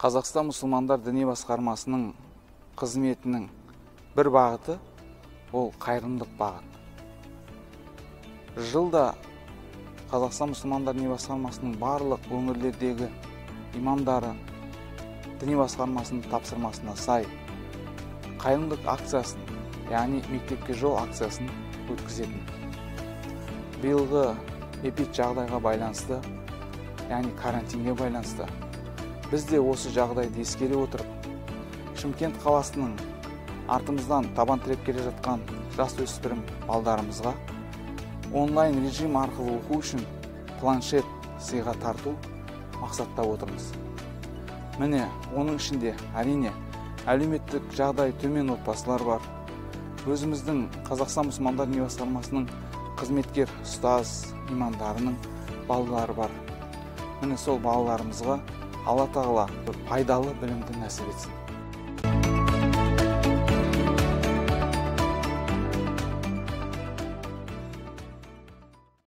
Қазақстан мұсылмандар діни басқармасының қызметінің бір бағыты ол қайырымдылық бағыт. Жылда Қазақстан мұсылмандар діни басқармасының барлық өңірлердегі имамдары діни басқармасының тапсырмасына сай қайырымдылық акциясын, яғни мектепке жол акциясын өткізетін. Биылғы эпид жағдайға байланысты, яғни карантинге байланысты, біз де осы жағдайды ескере отырып, Шымкент қаласының артымыздан табан тіреп келе жатқан жасөспірім балдарымызға онлайн режим арқылы оқу үшін планшет сыйға тарту мақсаттап отырмыз. Міне, оның ішінде әрине әлеуметтік жағдай төмен отбасылар бар. Өзіміздің Қазақстан мұсылмандар діни басқармасының қызметкер ұстаз имамдарының балалары бар. Міне сол балаларымызға Алла Тағала пайдалы білімді нәсіп етсін.